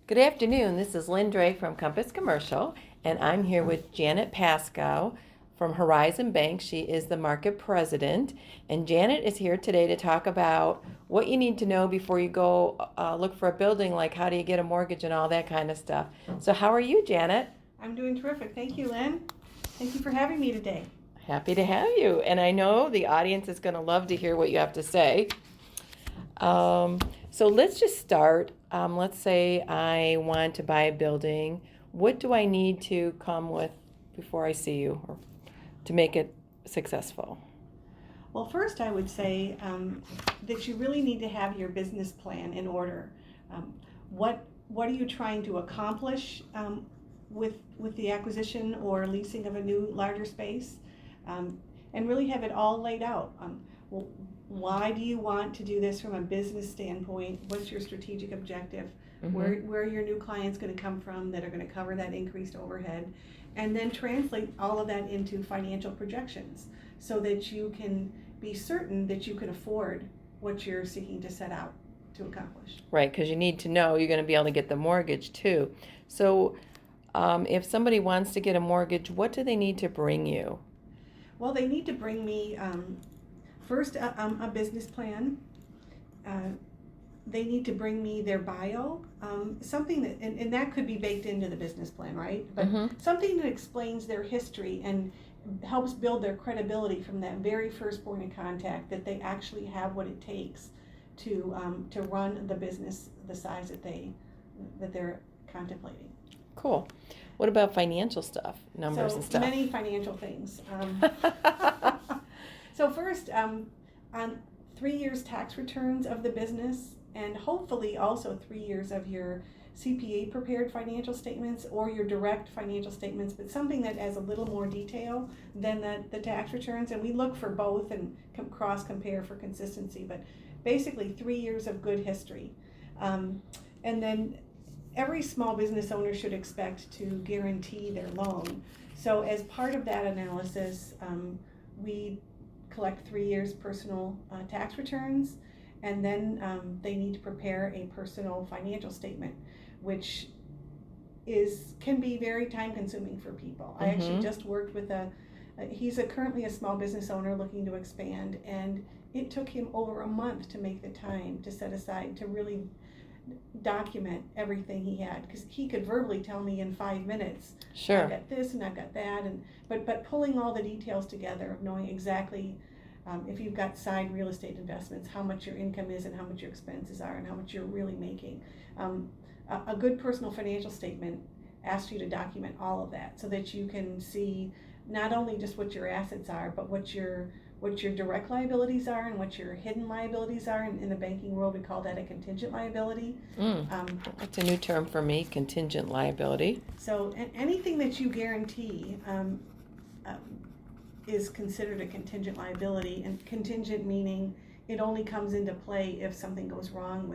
Good afternoon. This is Lynn Drake from Compass Commercial, and I'm here with Janet Pasco from Horizon Bank. She is the market president, and Janet is here today to talk about what you need to know before you go look for a building, like how do you get a mortgage and all that kind of stuff. So how are you, Janet? I'm doing terrific. Thank you, Lynn. Thank you for having me today. Happy to have you, and I know the audience is going to love to hear what you have to say. So let's just start. Let's say I want to buy a building. What do I need to come with before I see you or to make it successful? Well, first I would say that you really need to have your business plan in order. Um, what are you trying to accomplish with the acquisition or leasing of a new larger space? And really have it all laid out. Well, why do you want to do this from a business standpoint? What's your strategic objective? Where are your new clients going to come from that are going to cover that increased overhead? And then translate all of that into financial projections so that you can be certain that you can afford what you're seeking to set out to accomplish. Right, because you need to know you're going to be able to get the mortgage too. So if somebody wants to get a mortgage, what do they need to bring you? Well, they need to bring me first a business plan. They need to bring me their bio, something that, and that could be baked into the business plan, right? But something that explains their history and helps build their credibility from that very first point of contact, that they actually have what it takes to run the business the size that they're contemplating. Cool. What about financial stuff, numbers and stuff? So many financial things. So first, on 3 years tax returns of the business, and hopefully also 3 years of your CPA prepared financial statements or your direct financial statements, but something that has a little more detail than the tax returns. And we look for both and cross compare for consistency, but basically 3 years of good history. And then every small business owner should expect to guarantee their loan. So as part of that analysis, we collect 3 years personal tax returns, and then they need to prepare a personal financial statement, which can be very time consuming for people. I actually just worked with he's currently a small business owner looking to expand, and it took him over a month to make the time to set aside to really document everything he had, because he could verbally tell me in 5 minutes, Sure. I've got this and I've got that, and but pulling all the details together of knowing exactly if you've got side real estate investments, how much your income is and how much your expenses are and how much you're really making. A good personal financial statement asks you to document all of that so that you can see not only just what your assets are, but what your direct liabilities are and what your hidden liabilities are. In the banking world, we call that a contingent liability. That's a new term for me, contingent liability. So anything that you guarantee is considered a contingent liability, and contingent meaning it only comes into play if something goes wrong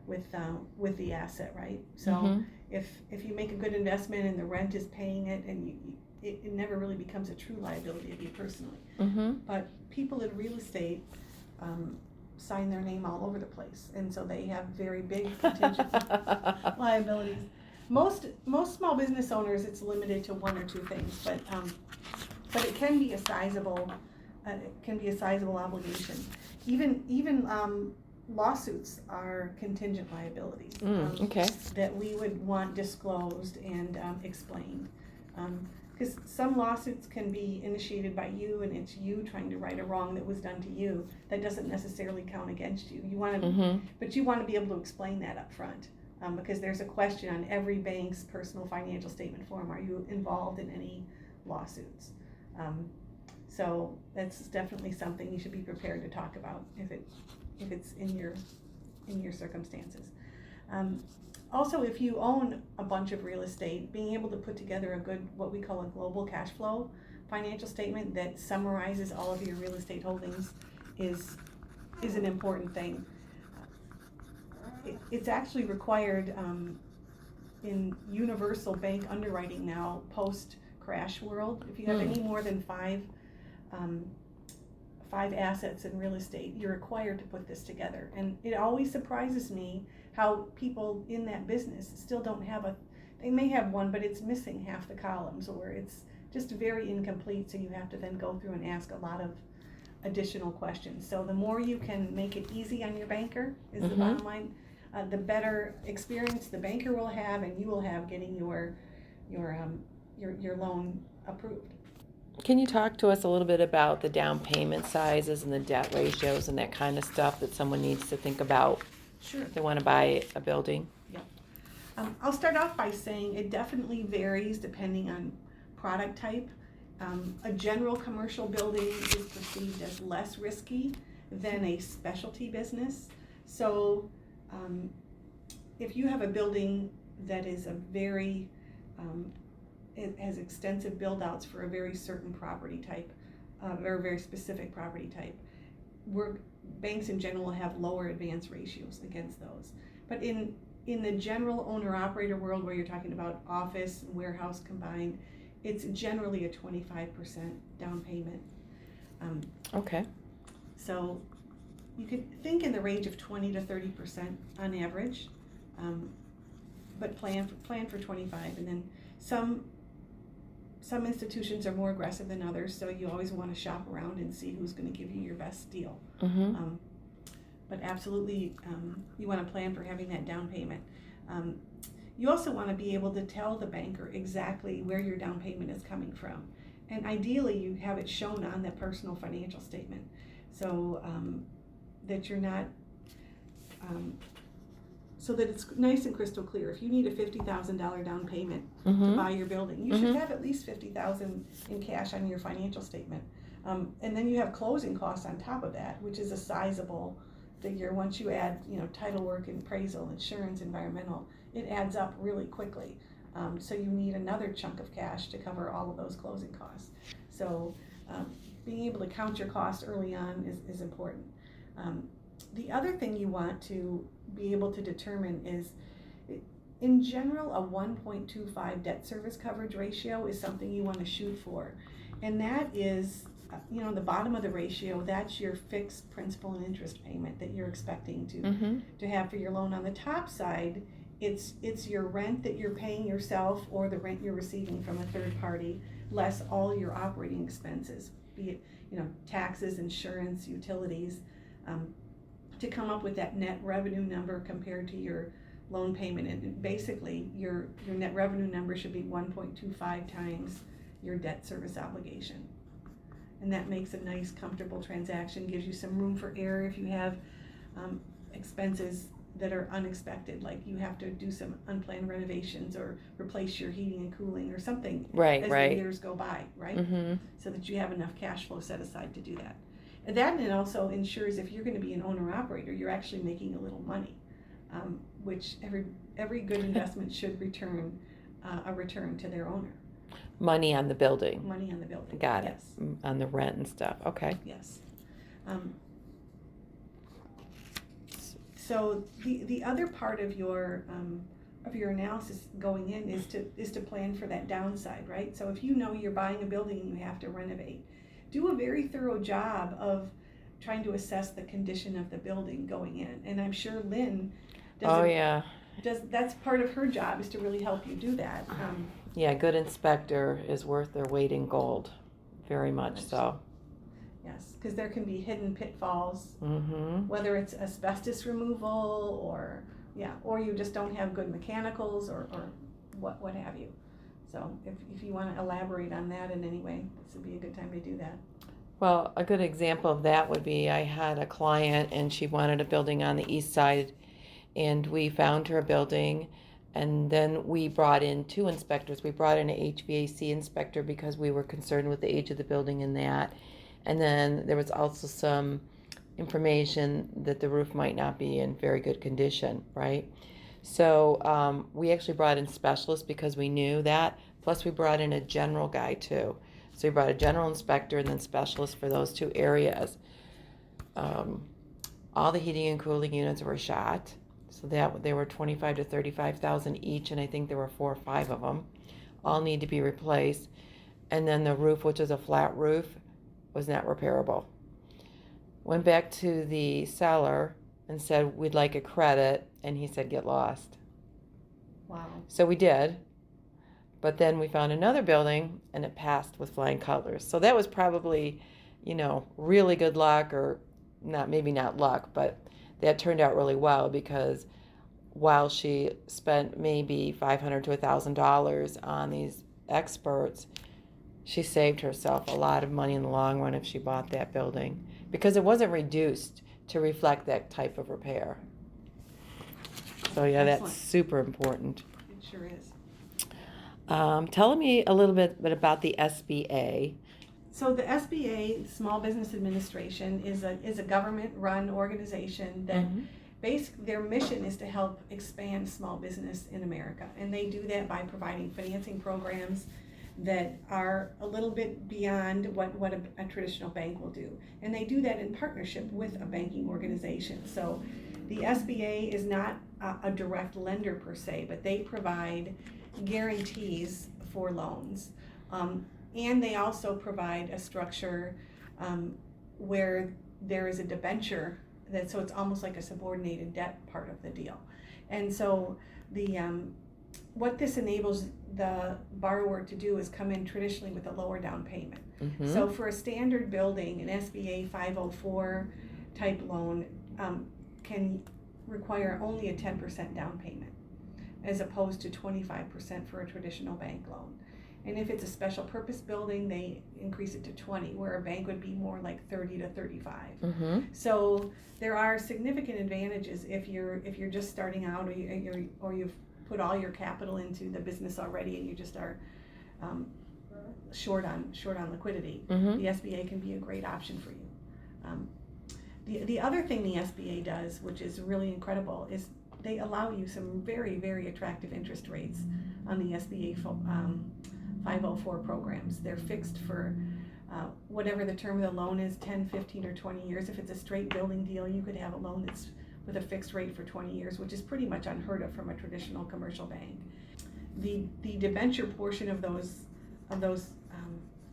with the asset, right? So if you make a good investment and the rent is paying it, and it never really becomes a true liability of you personally. But people in real estate sign their name all over the place, and so they have very big contingent liabilities. Most small business owners, it's limited to one or two things, but it can be a sizable obligation. Even lawsuits are contingent liabilities that we would want disclosed and explained. Because some lawsuits can be initiated by you, and it's you trying to right a wrong that was done to you. That doesn't necessarily count against you. But you want to be able to explain that up front, because there's a question on every bank's personal financial statement form: are you involved in any lawsuits? So that's definitely something you should be prepared to talk about if it's in your circumstances. Also, if you own a bunch of real estate, being able to put together a good, what we call a global cash flow financial statement that summarizes all of your real estate holdings is an important thing. It's actually required in universal bank underwriting now, post-crash world. If you have any more than five assets in real estate, you're required to put this together. And it always surprises me how people in that business still don't have they may have one, but it's missing half the columns, or it's just very incomplete, so you have to then go through and ask a lot of additional questions. So the more you can make it easy on your banker is the bottom line, the better experience the banker will have, and you will have getting your loan approved. Can you talk to us a little bit about the down payment sizes and the debt ratios and that kind of stuff that someone needs to think about Sure. if they want to buy a building? Yeah. I'll start off by saying it definitely varies depending on product type. A general commercial building is perceived as less risky than a specialty business. So if you have a building that is a very, it has extensive build outs for a very certain property type, or a very specific property type, banks in general have lower advance ratios against those. But in the general owner-operator world, where you're talking about office and warehouse combined, it's generally a 25% down payment. Okay. So you could think in the range of 20 to 30% on average, but plan for 25. And then some institutions are more aggressive than others, so you always want to shop around and see who's going to give you your best deal. But absolutely, you want to plan for having that down payment. You also want to be able to tell the banker exactly where your down payment is coming from. And ideally, you have it shown on that personal financial statement, so that you're not, so that it's nice and crystal clear. If you need a $50,000 down payment to buy your building, you should have at least $50,000 in cash on your financial statement. And then you have closing costs on top of that, which is a sizable figure. Once you add, title work, appraisal, insurance, environmental, it adds up really quickly. So you need another chunk of cash to cover all of those closing costs. So being able to count your costs early on is important. The other thing you want to be able to determine is, in general, a 1.25 debt service coverage ratio is something you want to shoot for. And that is, the bottom of the ratio, that's your fixed principal and interest payment that you're expecting to have for your loan. On the top side, it's your rent that you're paying yourself, or the rent you're receiving from a third party, less all your operating expenses, be it taxes, insurance, utilities, to come up with that net revenue number compared to your loan payment. And basically your net revenue number should be 1.25 times your debt service obligation. And that makes a nice, comfortable transaction, gives you some room for error if you have expenses that are unexpected, like you have to do some unplanned renovations or replace your heating and cooling or something as the years go by, right? So that you have enough cash flow set aside to do that. And that it also ensures if you're going to be an owner-operator, you're actually making a little money, which every good investment should return a return to their owner. Money on the building. Money on the building. Got it. Yes. On the rent and stuff. Okay. Yes. So the other part of your analysis going in is to plan for that downside, right? So if you're buying a building and you have to renovate, do a very thorough job of trying to assess the condition of the building going in. And I'm sure Lynn that's part of her job, is to really help you do that. Yeah, good inspector is worth their weight in gold, very much so. Yes, because there can be hidden pitfalls, whether it's asbestos removal or you just don't have good mechanicals or what have you. So if you want to elaborate on that in any way, this would be a good time to do that. Well, a good example of that would be, I had a client and she wanted a building on the east side, and we found her a building, and then we brought in 2 inspectors. We brought in an HVAC inspector because we were concerned with the age of the building and that. And then there was also some information that the roof might not be in very good condition, right? So we actually brought in specialists because we knew that. Plus we brought in a general guy too. So we brought a general inspector and then specialists for those 2 areas. All the heating and cooling units were shot. So that they were $25,000 to $35,000 each, and I think there were 4 or 5 of them. All need to be replaced. And then the roof, which is a flat roof, was not repairable. Went back to the seller, and said, we'd like a credit, and he said, get lost. Wow. So we did, but then we found another building, and it passed with flying colors. So that was probably, really good luck, or maybe not luck, but that turned out really well, because while she spent maybe $500 to $1,000 on these experts, she saved herself a lot of money in the long run if she bought that building, because it wasn't reduced to reflect that type of repair. So yeah, Excellent. that's super important. It sure is. Tell me a little bit about the SBA. So the SBA, Small Business Administration, is a government-run organization that basically their mission is to help expand small business in America, and they do that by providing financing programs that are a little bit beyond what a traditional bank will do, and they do that in partnership with a banking organization. So the SBA is not a direct lender per se, but they provide guarantees for loans, and they also provide a structure where there is a debenture so it's almost like a subordinated debt part of the deal. And so what this enables the borrower to do is come in traditionally with a lower down payment. So for a standard building, an SBA 504 type loan can require only a 10% down payment, as opposed to 25% for a traditional bank loan. And if it's a special purpose building, they increase it to 20, where a bank would be more like 30 to 35. So there are significant advantages if you're just starting out, or you've put all your capital into the business already, and you just are short on liquidity. The SBA can be a great option for you. The other thing the SBA does, which is really incredible, is they allow you some very, very attractive interest rates on the SBA 504 programs. They're fixed for whatever the term of the loan is, 10, 15, or 20 years. If it's a straight building deal, you could have a loan that's with a fixed rate for 20 years, which is pretty much unheard of from a traditional commercial bank. The debenture portion of those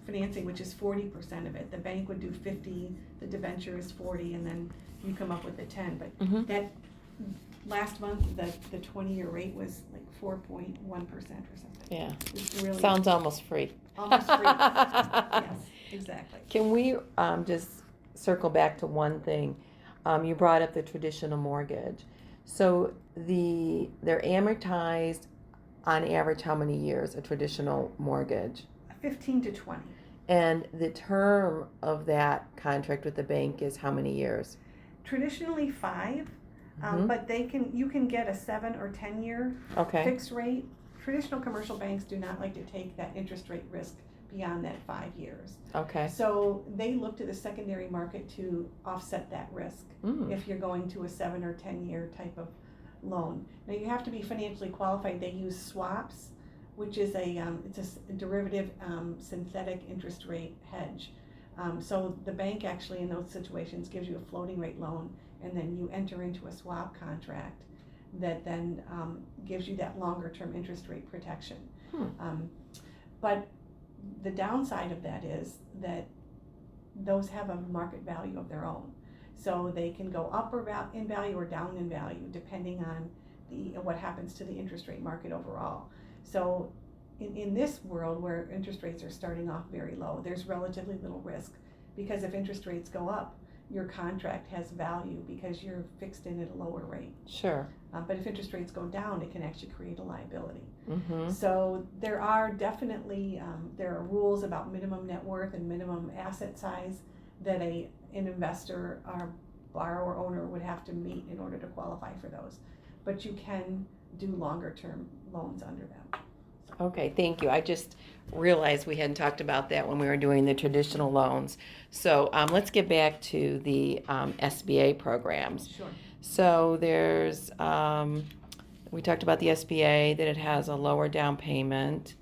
financing, which is 40% of it, the bank would do 50, the debenture is 40, and then you come up with the 10. But that last month, the 20-year rate was like 4.1% or something. Yeah, really sounds almost free. Almost free. Yes, exactly. Can we just circle back to one thing? You brought up the traditional mortgage. So they're amortized on average how many years, a traditional mortgage? 15 to 20. And the term of that contract with the bank is how many years? Traditionally 5, but you can get a 7 or 10 year fixed rate. Traditional commercial banks do not like to take that interest rate risk beyond that 5 years. Okay. So they look to the secondary market to offset that risk if you're going to a 7 or 10 year type of loan. Now you have to be financially qualified. They use swaps, which is it's a derivative synthetic interest rate hedge. So the bank actually in those situations gives you a floating rate loan, and then you enter into a swap contract that then gives you that longer term interest rate protection. But the downside of that is that those have a market value of their own. So they can go up in value or down in value depending on what happens to the interest rate market overall. So in this world where interest rates are starting off very low, there's relatively little risk, because if interest rates go up, your contract has value because you're fixed in at a lower rate. Sure. But if interest rates go down, it can actually create a liability. So there are definitely there are rules about minimum net worth and minimum asset size that an investor or borrower owner would have to meet in order to qualify for those. But you can do longer term loans under them. Okay, thank you. I just realized we hadn't talked about that when we were doing the traditional loans. So let's get back to the SBA programs. Sure. So there's, we talked about the SBA, that it has a lower down payment,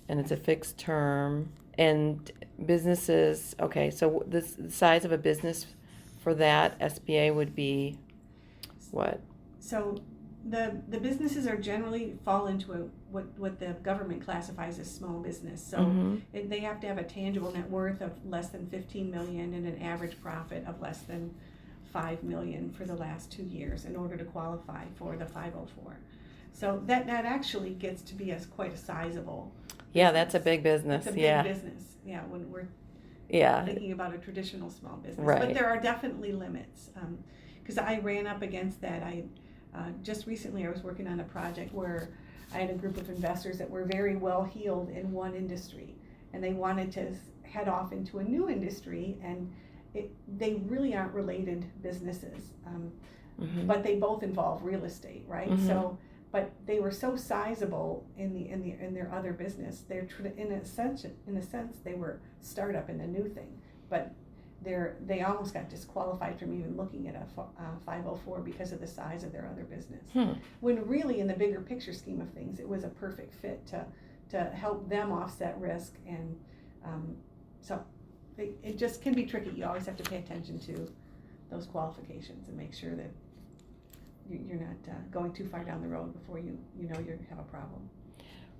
and it's a fixed term. And businesses, okay, so the size of a business for that SBA would be what? So the businesses are generally fall into what the government classifies as small business. So they have to have a tangible net worth of less than 15 million and an average profit of less than $5 million for the last 2 years in order to qualify for the 504. So that actually gets to be quite a sizable Yeah, business. that's a big business. It's a big business. Yeah, when we're thinking about a traditional small business. Right. But there are definitely limits. Because I ran up against that. Just recently I was working on a project where I had a group of investors that were very well heeled in one industry, and they wanted to head off into a new industry, and they really aren't related businesses, but they both involve real estate, right? So, but they were so sizable in their other business. They're in a sense they were startup in a new thing, but they almost got disqualified from even looking at a 504 because of the size of their other business. When really, in the bigger picture scheme of things, it was a perfect fit to help them offset risk, and so it just can be tricky. You always have to pay attention to those qualifications and make sure that you're not going too far down the road before you know you have a problem.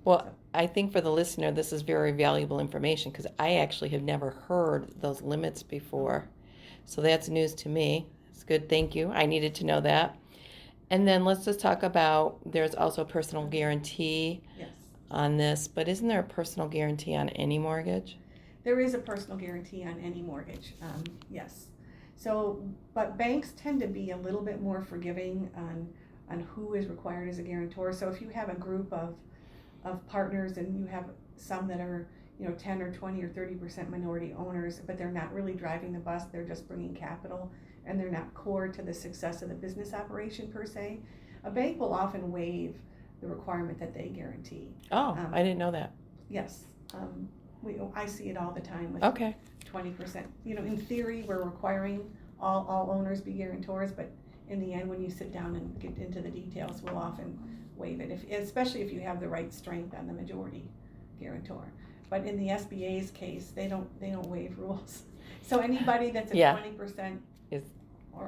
Well, so I think for the listener, this is very valuable information because I actually have never heard those limits before. So that's news to me. It's good. Thank you. I needed to know that. And then let's just talk about, there's also a personal guarantee on this, but isn't there a personal guarantee on any mortgage? There is a personal guarantee on any mortgage, yes. So, but banks tend to be a little bit more forgiving on who is required as a guarantor. So if you have a group of partners and you have some that are 10 or 20 or 30% minority owners, but they're not really driving the bus, they're just bringing capital, and they're not core to the success of the business operation per se, a bank will often waive the requirement that they guarantee. Oh, I didn't know that. Yes. I see it all the time with 20%. In theory, we're requiring all owners be guarantors, but in the end, when you sit down and get into the details, we'll often waive it, especially if you have the right strength on the majority guarantor. But in the SBA's case, they don't waive rules. So anybody that's at 20%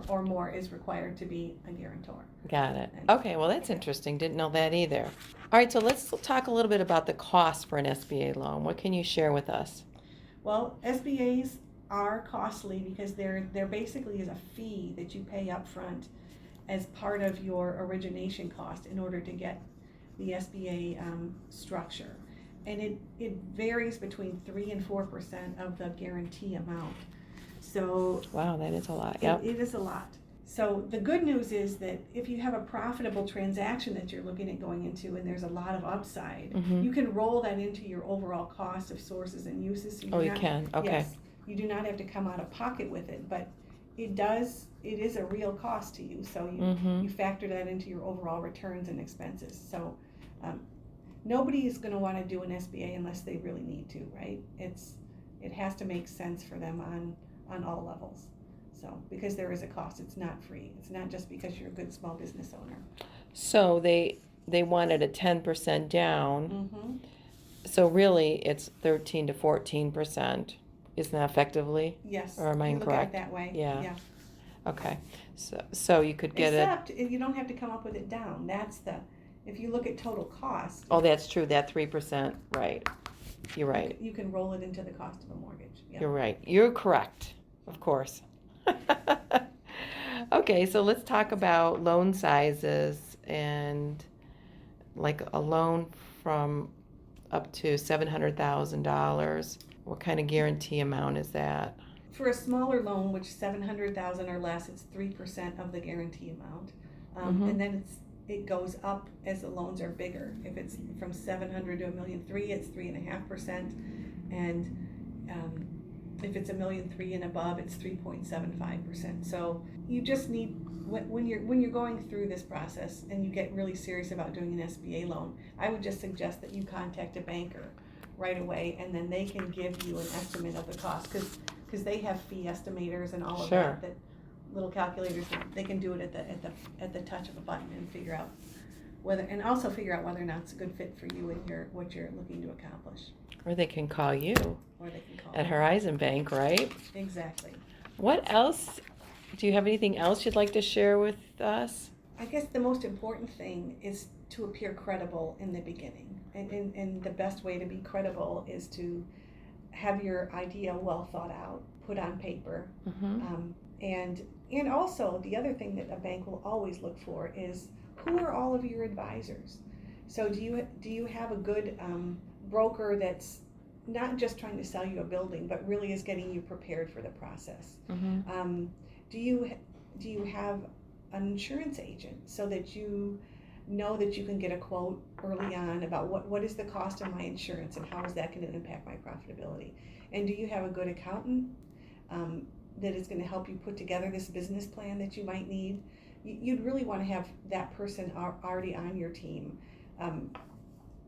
or more is required to be a guarantor. Got it. Okay, well that's interesting. Didn't know that either. All right, so let's talk a little bit about the cost for an SBA loan. What can you share with us? Well, SBAs are costly because there basically is a fee that you pay up front as part of your origination cost in order to get the SBA structure. And it varies between 3 and 4% of the guarantee amount. So wow, that is a lot. Yep. It is a lot. So the good news is that if you have a profitable transaction that you're looking at going into and there's a lot of upside, you can roll that into your overall cost of sources and uses. So you can. Okay. Yes, you do not have to come out of pocket with it, but it is a real cost to you. So you factor that into your overall returns and expenses. So nobody is going to want to do an SBA unless they really need to, right? It has to make sense for them on all levels. So, because there is a cost, it's not free. It's not just because you're a good small business owner. So they wanted a 10% down. So really, it's 13 to 14%. Isn't that effectively? Yes. Or am I incorrect? Look at it that way. Yeah. Okay. So you could get Except you don't have to come up with it down. If you look at total cost. Oh, that's true. That 3%. Right. You're right. You can roll it into the cost of a mortgage. Yeah. You're right. You're correct. Of course. Okay, so let's talk about loan sizes, and like a loan from up to $700,000. What kind of guarantee amount is that? For a smaller loan, which $700,000 or less, it's 3% of the guarantee amount, and then it goes up as the loans are bigger. If it's from $700,000 to $1.3 million, it's 3.5%, and if it's $1.3 million and above, it's 3.75%. So you just need, when you're going through this process and you get really serious about doing an SBA loan, I would just suggest that you contact a banker right away, and then they can give you an estimate of the cost, because they have fee estimators and all of that little calculators. They can do it at the touch of a button and figure out whether or not it's a good fit for you and what you're looking to accomplish. Or they can call you. Or they can call at Horizon Bank, right? Exactly. What else? Do you have anything else you'd like to share with us? I guess the most important thing is to appear credible in the beginning. And the best way to be credible is to have your idea well thought out, put on paper, And also the other thing that a bank will always look for is who are all of your advisors. So do you have a good broker that's not just trying to sell you a building, but really is getting you prepared for the process? Mm-hmm. Do you have an insurance agent so that you know that you can get a quote early on about what is the cost of my insurance and how is that going to impact my profitability? And do you have a good accountant that is going to help you put together this business plan that you might need? You'd really want to have that person already on your team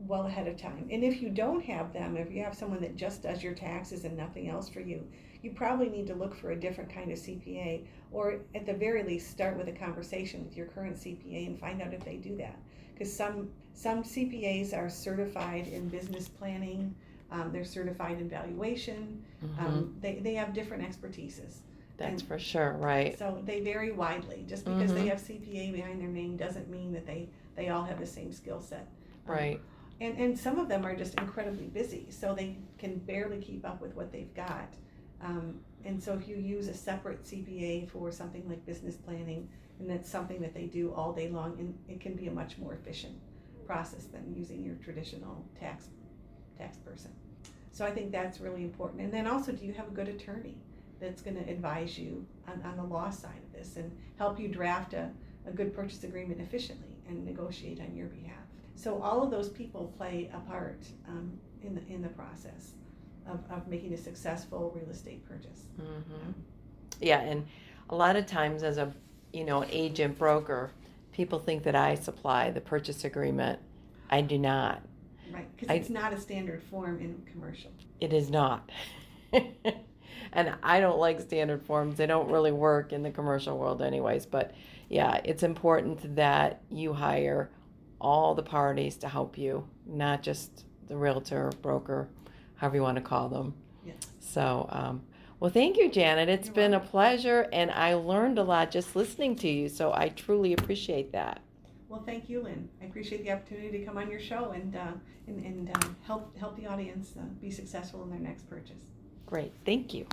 well ahead of time. And if you don't have them, if you have someone that just does your taxes and nothing else for you, you probably need to look for a different kind of CPA, or at the very least start with a conversation with your current CPA and find out if they do that. Because some CPAs are certified in business planning, they're certified in valuation, they have different expertises. That's for sure, right. So they vary widely. Just because they have CPA behind their name doesn't mean that they all have the same skill set. Right. And some of them are just incredibly busy, so they can barely keep up with what they've got. And so if you use a separate CPA for something like business planning, and that's something that they do all day long, and it can be a much more efficient process than using your traditional tax person. So I think that's really important. And then also, do you have a good attorney that's going to advise you on the law side of this and help you draft a good purchase agreement efficiently and negotiate on your behalf? So all of those people play a part in the process of making a successful real estate purchase. Yeah, and a lot of times as an agent broker, people think that I supply the purchase agreement. I do not. Right, because it's not a standard form in commercial. It is not. And I don't like standard forms. They don't really work in the commercial world anyways. But yeah, it's important that you hire all the parties to help you, not just the realtor, broker, however you want to call them. Yes. So, well, thank you, Janet. It's You're been welcome. a pleasure, and I learned a lot just listening to you. So I truly appreciate that. Well, thank you, Lynn. I appreciate the opportunity to come on your show and help the audience be successful in their next purchase. Great. Thank you.